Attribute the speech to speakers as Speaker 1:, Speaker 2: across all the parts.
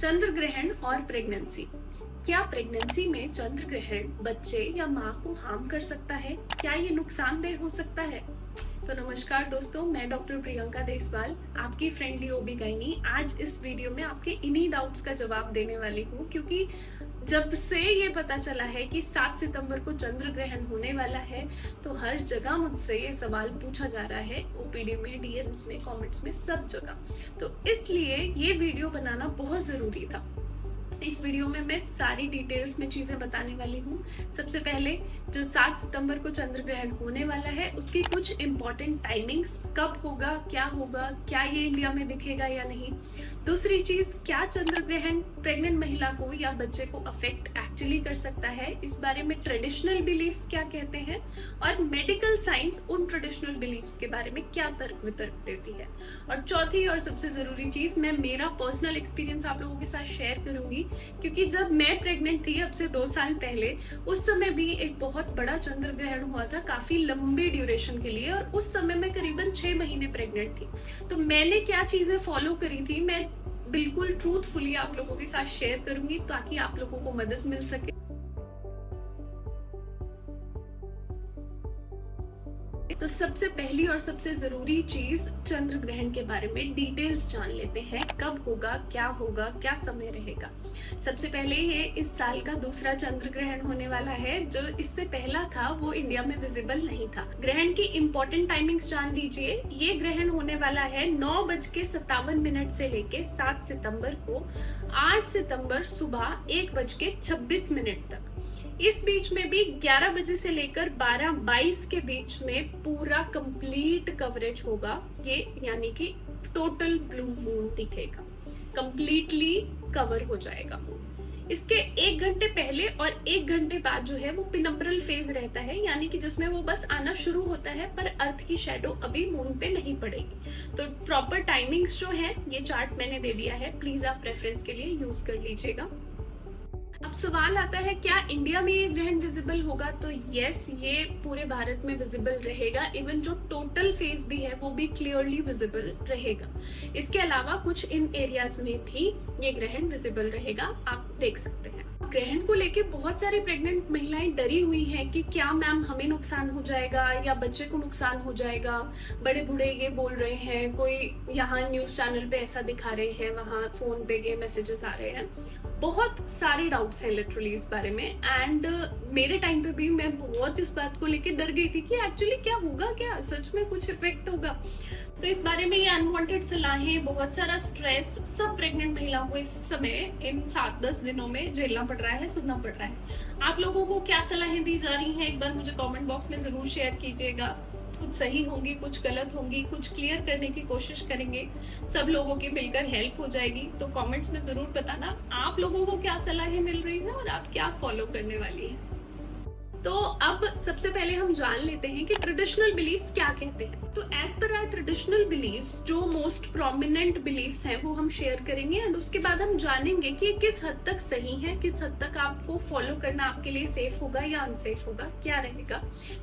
Speaker 1: चंद्र ग्रहण और प्रेगनेंसी। क्या प्रेगनेंसी में चंद्र ग्रहण बच्चे या माँ को हार्म कर सकता है? क्या ये नुकसानदेह हो सकता है? तो नमस्कार दोस्तों, मैं डॉक्टर प्रियंका देसवाल, आपकी फ्रेंडली ओबी गायनी। आज इस वीडियो में आपके इन्हीं डाउट्स का जवाब देने वाली हूँ, क्योंकि जब से ये पता चला है कि 7 सितंबर को चंद्र ग्रहण होने वाला है, तो हर जगह मुझसे ये सवाल पूछा जा रहा है, ओपीडी में, डीएम्स में, कमेंट्स में, सब जगह। तो इसलिए ये वीडियो बनाना बहुत जरूरी था। इस वीडियो में मैं सारी डिटेल्स में चीजें बताने वाली हूँ। सबसे पहले जो 7 सितंबर को चंद्र ग्रहण होने वाला है, उसकी कुछ इंपॉर्टेंट टाइमिंग्स, कब होगा, क्या ये इंडिया में दिखेगा या नहीं। दूसरी चीज, क्या चंद्र ग्रहण प्रेग्नेंट महिला को या बच्चे को अफेक्ट एक्चुअली कर सकता है, इस बारे में ट्रेडिशनल बिलीफ्स क्या कहते हैं, और मेडिकल साइंस उन ट्रेडिशनल बिलीफ्स के बारे में क्या तर्क वितर्क देती है। और चौथी और सबसे जरूरी चीज, मैं मेरा पर्सनल एक्सपीरियंस आप लोगों के साथ शेयर करूंगी, क्योंकि जब मैं प्रेग्नेंट थी अब से 2 साल पहले, उस समय भी एक बहुत बड़ा चंद्र ग्रहण हुआ था, काफी लंबे ड्यूरेशन के लिए, और उस समय मैं करीबन 6 महीने प्रेग्नेंट थी। तो मैंने क्या चीजें फॉलो करी थी, मैं बिल्कुल ट्रूथफुली आप लोगों के साथ शेयर करूंगी, ताकि आप लोगों को मदद मिल सके। तो सबसे पहली और सबसे जरूरी चीज, चंद्र ग्रहण के बारे में डिटेल्स जान लेते हैं। कब होगा, क्या समय रहेगा। सबसे पहले ये इस साल का दूसरा चंद्र ग्रहण होने वाला है। जो इससे पहला था वो इंडिया में विजिबल नहीं था। ग्रहण की इंपॉर्टेंट टाइमिंग्स जान लीजिए। ये ग्रहण होने वाला है 9:57 से लेके 7 सितंबर को 8 सितंबर सुबह 1:26 तक। इस बीच में भी 11 बजे से लेकर 12:22 के बीच में पूरा कंप्लीट कवरेज होगा। ये यानी कि टोटल ब्लू मून दिखेगा, कंप्लीटली कवर हो जाएगा। इसके 1 घंटे पहले और 1 घंटे बाद जो है वो पिनम्ब्रल फेज रहता है, यानी कि जिसमें वो बस आना शुरू होता है, पर अर्थ की शेडो अभी मून पे नहीं पड़ेगी। तो प्रॉपर टाइमिंग्स जो है, ये चार्ट मैंने दे दिया है, प्लीज आप रेफरेंस के लिए यूज कर लीजिएगा। अब सवाल आता है, क्या इंडिया में ये ग्रहण विजिबल होगा? तो यस, ये पूरे भारत में विजिबल रहेगा। इवन जो टोटल फेज भी है वो भी क्लियरली विजिबल रहेगा। इसके अलावा कुछ इन एरियाज में भी ये ग्रहण विजिबल रहेगा, आप देख सकते हैं। ग्रहण को लेके बहुत सारी प्रेग्नेंट महिलाएं डरी हुई हैं कि क्या मैम हमें नुकसान हो जाएगा या बच्चे को नुकसान हो जाएगा। बड़े बूढ़े ये बोल रहे हैं, कोई यहाँ न्यूज चैनल पे ऐसा दिखा रहे हैं, वहाँ फोन पे ये मैसेजेस आ रहे हैं। बहुत सारे डाउट्स हैं लिटरली इस बारे में। एंड मेरे टाइम पे भी मैं बहुत इस बात को लेके डर गई थी कि एक्चुअली क्या होगा, क्या सच में कुछ इफेक्ट होगा। तो इस बारे में ये अनवांटेड सलाहें, बहुत सारा स्ट्रेस, सब प्रेग्नेंट महिलाओं को इस समय इन 7-10 दिनों में झेलना पड़ रहा है, सुनना पड़ रहा है। आप लोगों को क्या सलाहें दी जा रही हैं, एक बार मुझे कमेंट बॉक्स में जरूर शेयर कीजिएगा। कुछ सही होंगी, कुछ गलत होंगी, कुछ क्लियर करने की कोशिश करेंगे, सब लोगों की मिलकर हेल्प हो जाएगी। तो कमेंट्स में जरूर बताना आप लोगों को क्या सलाहें मिल रही है और आप क्या फॉलो करने वाली हैं। तो अब सबसे पहले हम जान लेते हैं कि ट्रेडिशनल बिलीफ्स क्या कहते हैं। तो एज पर आवर ट्रेडिशनल बिलीफ्स, जो मोस्ट प्रोमिनेंट बिलीफ्स हैं वो हम शेयर करेंगे, एंड उसके बाद हम जानेंगे कि किस हद तक सही है, किस हद तक आपको फॉलो करना आपके लिए सेफ होगा या अनसेफ होगा, क्या रहेगा।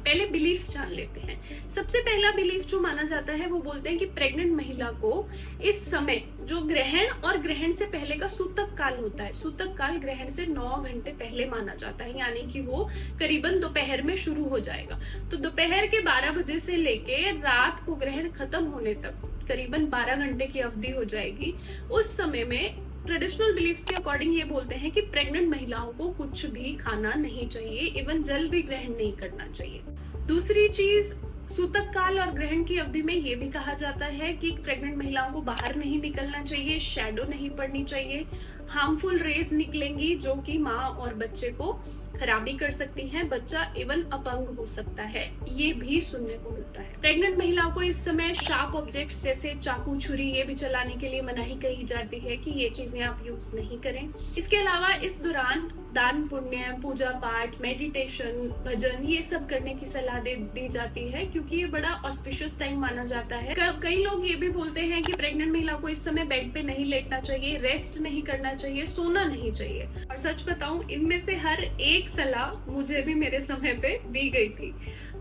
Speaker 1: पहले बिलीफ्स जान लेते हैं। सबसे पहला बिलीफ जो माना जाता है वो बोलते हैं कि प्रेग्नेंट महिला को इस समय जो ग्रहण और ग्रहण से पहले का सूतक काल होता है, सूतक काल ग्रहण से 9 घंटे पहले माना जाता है, यानी कि वो करीबन दोपहर में शुरू हो जाएगा। तो दोपहर के 12 बजे से लेके रात को ग्रहण खत्म होने तक करीबन 12 घंटे की अवधि हो जाएगी। उस समय में ट्रेडिशनल बिलीफ्स के अकॉर्डिंग ये बोलते हैं कि प्रेग्नेंट महिलाओं को कुछ भी खाना नहीं चाहिए, इवन जल भी ग्रहण नहीं करना चाहिए। दूसरी चीज, सूतक काल और ग्रहण की अवधि में ये भी कहा जाता है कि प्रेग्नेंट महिलाओं को बाहर नहीं निकलना चाहिए, शैडो नहीं पड़नी चाहिए, हार्मफुल रेज निकलेंगी जो कि माँ और बच्चे को खराबी कर सकती हैं, बच्चा इवन अपंग हो सकता है, ये भी सुनने को मिलता है। प्रेग्नेंट महिलाओं को इस समय शार्प ऑब्जेक्ट्स जैसे चाकू, छुरी ये भी चलाने के लिए मनाही कही जाती है कि ये चीजें आप यूज नहीं करें। इसके अलावा इस दौरान दान पुण्य, पूजा पाठ, मेडिटेशन, भजन ये सब करने की सलाह दी जाती है, क्योंकि ये बड़ा ऑस्पिशियस टाइम माना जाता है। कई लोग ये भी बोलते हैं कि प्रेग्नेंट महिला को इस समय बेड पे नहीं लेटना चाहिए, रेस्ट नहीं करना चाहिए, सोना नहीं चाहिए। और सच बताऊं, इनमें से हर एक सलाह मुझे भी मेरे समय पे दी गई थी,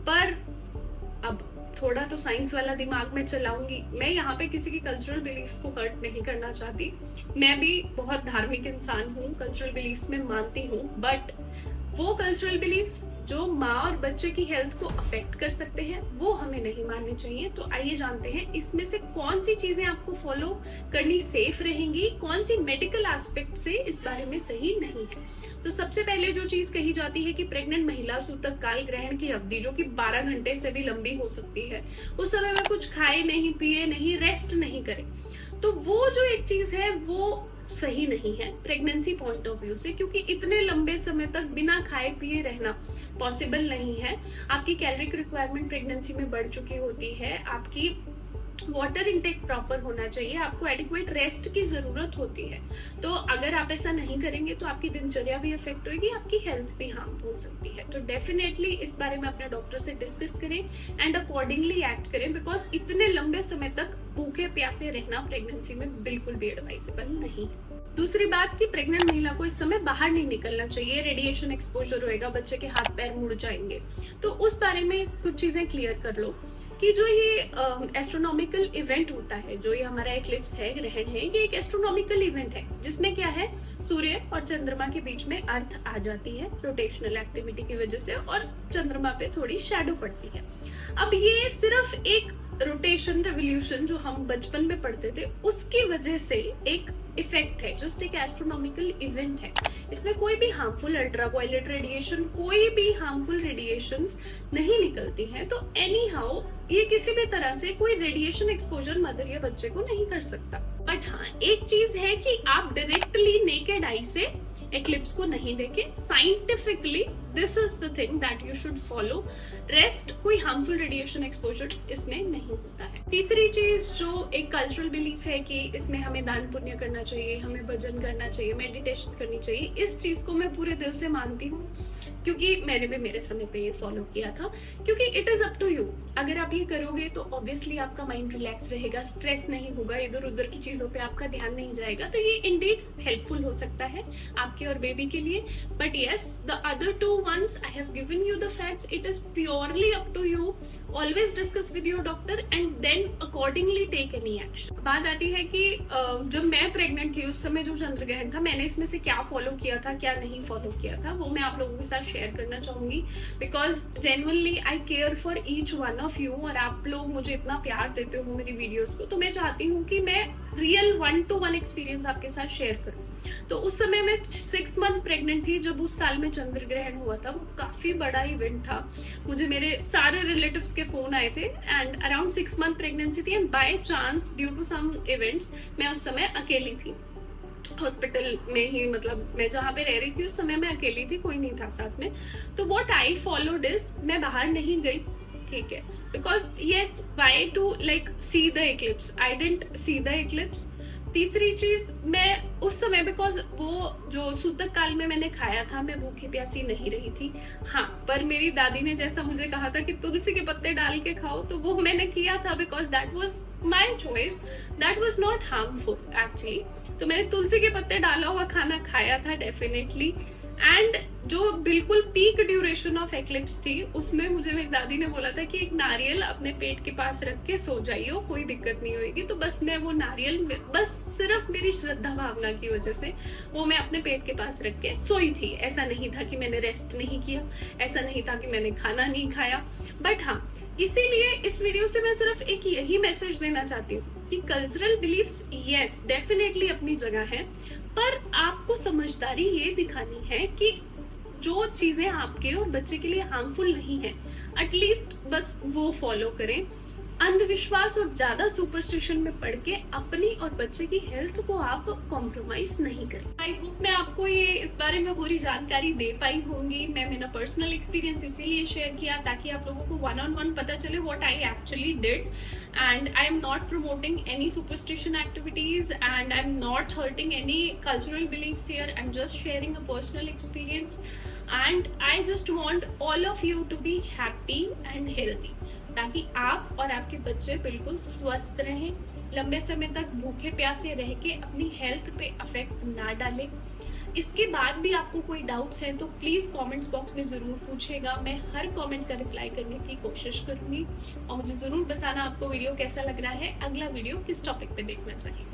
Speaker 1: पर अब थोड़ा तो साइंस वाला दिमाग में चलाऊंगी। मैं यहाँ पे किसी की कल्चरल बिलीफ्स को हर्ट नहीं करना चाहती। मैं भी बहुत धार्मिक इंसान हूँ, कल्चरल बिलीफ्स में मानती हूँ, बट वो कल्चरल बिलीफ्स जो माँ और बच्चे की हेल्थ को अफेक्ट कर सकते हैं वो हमें नहीं मानने चाहिए। तो आइए जानते हैं इसमें से कौन सी चीजें आपको फॉलो करनी सेफ रहेंगी, कौन सी मेडिकल एस्पेक्ट से इस बारे में सही नहीं है। तो सबसे पहले जो चीज कही जाती है कि प्रेग्नेंट महिला सूतक काल ग्रहण की अवधि, जो कि 12 घंटे से भी लंबी हो सकती है, उस समय में कुछ खाए नहीं, पिए नहीं, रेस्ट नहीं करे, तो वो जो एक चीज है वो सही नहीं है प्रेगनेंसी पॉइंट ऑफ व्यू से, क्योंकि इतने लंबे समय तक बिना खाए पिए रहना पॉसिबल नहीं है। आपकी कैलोरिक रिक्वायरमेंट प्रेगनेंसी में बढ़ चुकी होती है, आपकी वाटर इनटेक प्रॉपर होना चाहिए, आपको एडिक्वेट रेस्ट की जरूरत होती है। तो अगर आप ऐसा नहीं करेंगे तो आपकी दिनचर्या भी अफेक्ट होगी, आपकी हेल्थ भी हार्म हो सकती है। तो डेफिनेटली इस बारे में अपने डॉक्टर से डिस्कस करें एंड अकॉर्डिंगली एक्ट करें, बिकॉज इतने लंबे समय तक भूखे प्यासे रहना प्रेगनेंसी में बिल्कुल भी एडवाइसेबल नहीं है। दूसरी बात कि प्रेग्नेंट महिला को इस समय बाहर नहीं निकलना चाहिए, रेडिएशन एक्सपोजर होएगा, बच्चे के हाथ पैर मुड़ जाएंगे। तो उस बारे में कुछ चीजें क्लियर कर लो कि जो ये एस्ट्रोनॉमिकल इवेंट होता है, जो ये हमारा एक्लिप्स है, ग्रहण है, ये एक एस्ट्रोनॉमिकल इवेंट है जिसमें क्या है, सूर्य और चंद्रमा के बीच में अर्थ आ जाती है रोटेशनल एक्टिविटी की वजह से, और चंद्रमा पे थोड़ी शैडो पड़ती है। अब ये सिर्फ एक रोटेशन रेवोल्यूशन जो हम बचपन में पढ़ते थे उसकी वजह से एक इफेक्ट है, जस्ट एक एस्ट्रोनॉमिकल इवेंट है। इसमें कोई भी हार्मफुल अल्ट्रावायलेट रेडिएशन, कोई भी हार्मफुल रेडिएशंस नहीं निकलती हैं। तो एनी हाउ ये किसी भी तरह से कोई रेडिएशन एक्सपोजर मदर या बच्चे को नहीं कर सकता। बट हाँ, एक चीज है कि आप डायरेक्टली नेकेड आई से एक्लिप्स को नहीं देखें, scientifically this is the thing that you should follow. Rest कोई हार्मफुल रेडिएशन एक्सपोजर इसमें नहीं होता है। तीसरी चीज जो एक कल्चरल बिलीफ है कि इसमें हमें दान पुण्य करना चाहिए, हमें भजन करना चाहिए, मेडिटेशन करनी चाहिए, इस चीज को मैं पूरे दिल से मानती हूँ, क्योंकि मैंने भी मेरे समय पे ये फॉलो किया था। क्योंकि it is up to you, अगर आप ये करोगे तो ऑब्वियसली आपका माइंड रिलैक्स रहेगा, स्ट्रेस नहीं होगा, इधर उधर की चीजों पे आपका ध्यान नहीं जाएगा। तो ये इंडीड हेल्पफुल हो सकता है आपके और बेबी के लिए। But yes, the other two once I have given you the facts, it is purely up to you. Always discuss with your doctor and then accordingly take any action. बात आती है कि जब मैं प्रेग्नेंट थी उस समय जो चंद्र ग्रहण था, मैंने इसमें से क्या फॉलो किया था, क्या नहीं फॉलो किया था, वो मैं आप लोगों के साथ शेयर करना चाहूंगी, because genuinely I care for each one of you. और आप लोग मुझे इतना प्यार देते हो मेरी वीडियोस को, तो मैं चाहती हूँ कि मैं रियल 1-to-1 एक्सपीरियंस आपके साथ शेयर करूँ। तो उस समय मैं 6 मंथ प्रेग्नेंट थी जब उस साल में चंद्र ग्रहण हुआ था। वो काफी बड़ा इवेंट था, मुझे मेरे सारे रिलेटिव्स के फोन आए थे एंड अराउंड 6 मंथ प्रेगनेंसी थी and by chance due to some events मैं उस समय अकेली थी हॉस्पिटल में ही, मतलब मैं जहाँ पे रह रही थी उस समय मैं अकेली थी, कोई नहीं था साथ में। तो व्हाट आई फॉलोड इज, मैं बाहर नहीं गई, ठीक है, because yes why to like see the eclipse, I didn't see the eclipse. तीसरी चीज, मैं उस समय बिकॉज वो जो सूतक काल में मैंने खाया था, मैं भूखी प्यासी नहीं रही थी। हाँ, पर मेरी दादी ने जैसा मुझे कहा था कि तुलसी के पत्ते डाल के खाओ, तो वो मैंने किया था, because that was my choice, that was not harmful actually. तो मैंने तुलसी के पत्ते डाला हुआ खाना खाया था डेफिनेटली। एंड जो बिल्कुल पीक ड्यूरेशन ऑफ एक्लिप्स थी उसमें मुझे मेरी दादी ने बोला था कि एक नारियल अपने पेट के पास रख के सो जाइयो, कोई दिक्कत नहीं होगी। तो बस मैं वो नारियल, बस सिर्फ मेरी श्रद्धा भावना की वजह से वो मैं अपने पेट के पास रख के सोई थी। ऐसा नहीं था कि मैंने रेस्ट नहीं किया, ऐसा नहीं था कि मैंने खाना नहीं खाया। बट हाँ, इसीलिए इस वीडियो से मैं सिर्फ एक यही मैसेज देना चाहती हूँ कि कल्चरल बिलीफ्स यस डेफिनेटली अपनी जगह है, पर आपको समझदारी ये दिखानी है कि जो चीजें आपके और बच्चे के लिए हार्मफुल नहीं है, एटलीस्ट बस वो फॉलो करें। अंधविश्वास और ज्यादा सुपरस्टिशन में पड़ के अपनी और बच्चे की हेल्थ को आप कॉम्प्रोमाइज नहीं करें। आई होप मैं आपको ये इस बारे में पूरी जानकारी दे पाई होंगी। मैं मेरा पर्सनल एक्सपीरियंस इसीलिए शेयर किया ताकि आप लोगों को 1-on-1 पता चले what I actually did. And I am not promoting any superstition activities and I'm not hurting any cultural beliefs here. I'm just sharing a personal experience and I just want all of you to be happy and healthy, ताकि आप और आपके बच्चे बिल्कुल स्वस्थ रहें, लंबे समय तक भूखे प्यासे रह के अपनी हेल्थ पे अफेक्ट ना डालें। इसके बाद भी आपको कोई डाउट्स हैं तो प्लीज कमेंट्स बॉक्स में जरूर पूछिएगा, मैं हर कमेंट का रिप्लाई करने की कोशिश करूंगी। और मुझे जरूर बताना आपको वीडियो कैसा लग रहा है, अगला वीडियो किस टॉपिक पे देखना चाहिए।